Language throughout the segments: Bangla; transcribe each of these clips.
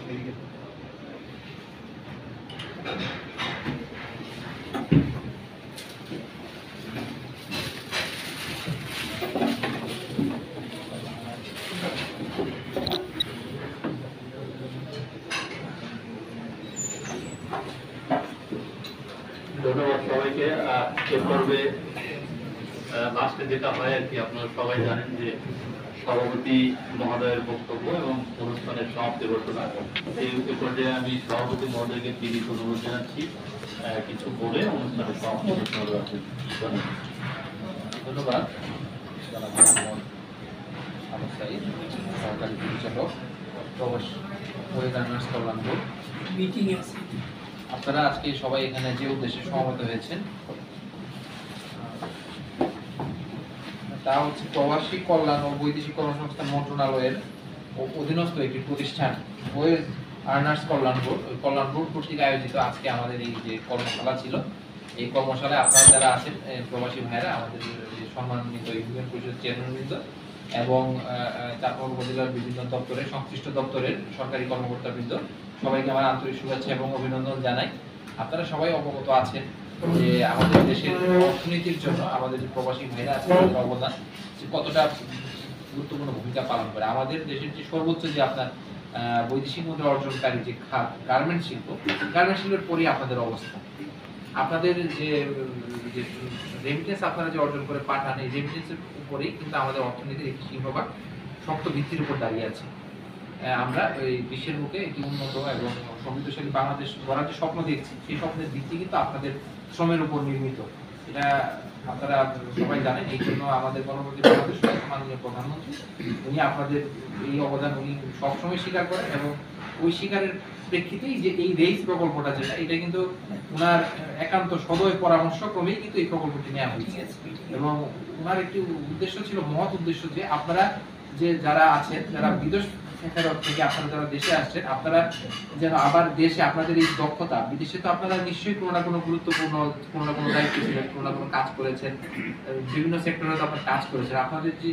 ধন্যবাদ সবাইকে। এ পর্বে লাস্টে যেটা হয় আর কি, আপনারা সবাই জানেন যে সভাপতি মহোদয়ের বক্তব্য এবং অনুষ্ঠানের সমাপ্তি ঘোষণা। এই পর্যায়ে আমি সভাপতি মহোদয়কে বিনীত অনুরোধ জানাচ্ছি কিছু বলে অনুষ্ঠানের সমাপ্তি ঘোষণা রাখবেন। ধন্যবাদ। সহকারী পরিচালক প্রবাসী রানার্স কল্যাণ বোর্ড মিটিং আছে। আপনারা আজকে সবাই এখানে যে উদ্দেশ্যে সমবেত হয়েছেন তা হচ্ছে প্রবাসী কল্যাণ ও বৈদেশিক কর্মসংস্থান মন্ত্রণালয়ের অধীনস্থ একটি প্রতিষ্ঠান ওয়েজ আর্নার্স কল্যাণ বোর্ড, ওই কল্যাণ বোর্ড কর্তৃক আয়োজিত আজকে আমাদের এই যে কর্মশালা ছিল, এই কর্মশালায় আপনারা যারা আছেন প্রবাসী ভাইরা, আমাদের সম্মানিত ইউনিয়ন পরিষদ চেয়ারম্যানবৃন্দ এবং চাঁদপুর উপজেলার বিভিন্ন দপ্তরের সংশ্লিষ্ট দপ্তরের সরকারি কর্মকর্তাবৃন্দ, সবাইকে আমার আন্তরিক শুভেচ্ছা এবং অভিনন্দন জানাই। আপনারা সবাই অবগত আছেন যে আমাদের দেশের অর্থনীতির জন্য আমাদের যে প্রবাসী ভাইরা আছে তাদের অবদান যে কতটা গুরুত্বপূর্ণ ভূমিকা পালন করে। আমাদের দেশের যে সর্বোচ্চ যে আপনার বৈদেশিক মুদ্রা অর্জনকারী যে খাত গার্মেন্টস শিল্প, গার্মেন্টস শিল্পের পরই আপনাদের অবস্থান। আপনাদের যে রেমিটেন্স আপনারা যে অর্জন করে পাঠান, এই রেমিটেন্সের উপরেই কিন্তু আমাদের অর্থনীতির একটি সিংহভাগ শক্ত ভিত্তির উপর দাঁড়িয়ে আছে। আমরা এই বিশ্বের মুখে একটি উন্নত এবং সমৃদ্ধশালী বাংলাদেশ গড়ার যে স্বপ্ন দেখছি, সেই স্বপ্নের ভিত্তি কিন্তু আপনাদের শ্রমের উপর নির্মিত। এটা আপনারা সবাই জানেন। এই জন্য আমাদের পরবর্তী বাংলাদেশ মাননীয় প্রধানমন্ত্রী উনি আপনাদের এই অবদান উনি সবসময় স্বীকার করেন এবং ওই স্বীকারের প্রেক্ষিতেই যে এই রেইস প্রকল্পটা যেটা, এটা কিন্তু ওনার একান্ত সদয় পরামর্শক্রমেই কিন্তু এই প্রকল্পটি নেওয়া হয়েছে এবং ওনার একটি উদ্দেশ্য ছিল, মহৎ উদ্দেশ্য, যে আপনারা যে যারা আছেন, যারা বিদেশ থেকে আপনারা যারা দেশে আসছেন, আপনারা যেন আবার দেশে আপনাদের এই দক্ষতা, বিদেশে তো আপনারা নিশ্চয়ই কোনো না কোনো গুরুত্বপূর্ণ কোনো না কোনো দায়িত্ব ছিলেন, কোনো না কোনো কাজ করেছেন, বিভিন্ন সেক্টরে তো আপনারা কাজ করেছেন। আপনাদের যে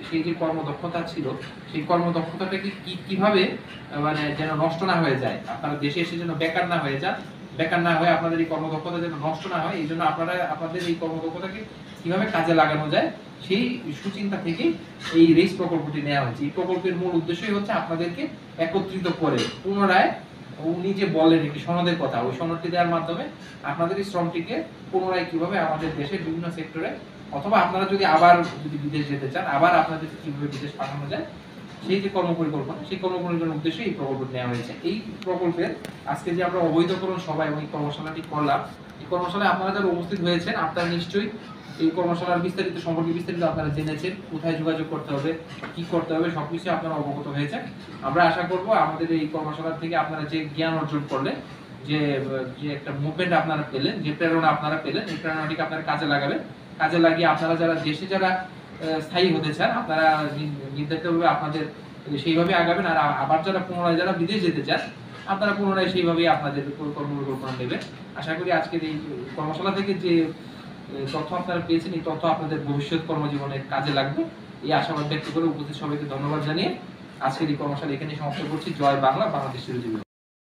সেই যে কর্মদক্ষতা ছিল, সেই কর্মদক্ষতাটাকে কিভাবে মানে যেন নষ্ট না হয়ে যায়, আপনারা দেশে এসে যেন বেকার না হয়ে যান, বেকার না হয়ে আপনাদের এই কর্মদক্ষতা যেন নষ্ট না হয়, এই জন্য আপনারা আপনাদের এই কর্মদক্ষতাকে কিভাবে কাজে লাগানো যায় সেই সুচিন্তা থেকে এই রেস প্রকল্পটি নেওয়া হয়েছে। এই প্রকল্পের মূল উদ্দেশ্যই হচ্ছে আপনাদেরকে একত্রিত করে পুনরায়, উনি যে বললেন একটি সনদের কথা, ওই সনদটি দেওয়ার মাধ্যমে আপনাদের এই শ্রমটিকে পুনরায় কিভাবে আমাদের দেশের বিভিন্ন সেক্টরে, অথবা আপনারা যদি আবার যদি বিদেশ যেতে চান, আবার আপনাদের কিভাবে বিদেশ পাঠানো যায়, সেই যে কর্মপরিকল্পনা, সেই কর্মপরিকল্পনার উদ্দেশ্যে এই প্রকল্পটি নেওয়া হয়েছে। এই প্রকল্পের আজকে যে আমরা অবৈধকরণ সভা এবং এই কর্মশালাটি করলাম, এই কর্মশালায় আপনারা যারা উপস্থিত হয়েছেন, আপনারা নিশ্চয়ই এই কর্মশালার বিস্তারিত সম্পর্কে বিস্তারিত আপনারা জেনেছেন, কোথায় যোগাযোগ করতে হবে, কি করতে হবে, সবকিছু আপনারা অবগত হয়েছেন। আমরা আশা করব আমাদের এই কর্মশালা থেকে আপনারা যে জ্ঞান অর্জন করলেন, যে একটা মুভমেন্ট আপনারা পেলেন, যে প্রেরণা আপনারা পেলেন, এই প্রেরণাটিকে আপনারা কাজে লাগাবেন। কাজে লাগিয়ে আপনারা যারা দেশে যারা স্থায়ী হতে চান, আপনারা নির্ধারিতভাবে আপনাদের সেইভাবে আগাবেন। আর আবার যারা পুনরায় যারা বিদেশ যেতে চান, আপনারা পুনরায় সেইভাবেই আপনাদের কর্মপরিকল্পনা নেবেন। আশা করি আজকের এই কর্মশালা থেকে যে তথ্য আপনারা পেয়েছেন, এই তথ্য আপনাদের ভবিষ্যৎ কর্মজীবনে কাজে লাগবে, এই আশাবাদ ব্যক্ত করে উপস্থিত সবাইকে ধন্যবাদ জানিয়ে আজকের এই কর্মশালা এখানে সমাপ্ত করছি। জয় বাংলা, বাংলাদেশ চিরজীবী।